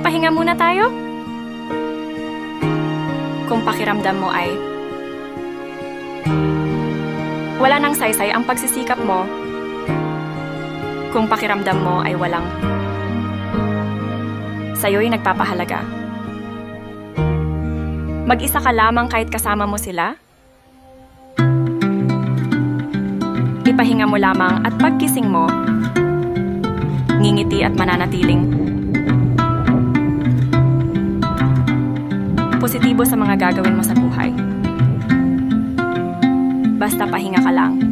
pahinga muna tayo? Kung pakiramdam mo ay wala nang saysay ang pagsisikap mo, kung pakiramdam mo ay walang sa'yo'y nagpapahalaga. Mag-isa ka lamang kahit kasama mo sila? Ipahinga mo lamang at pagkising mo, ngingiti at mananatiling positibo sa mga gagawin mo sa buhay. Basta pahinga ka lang.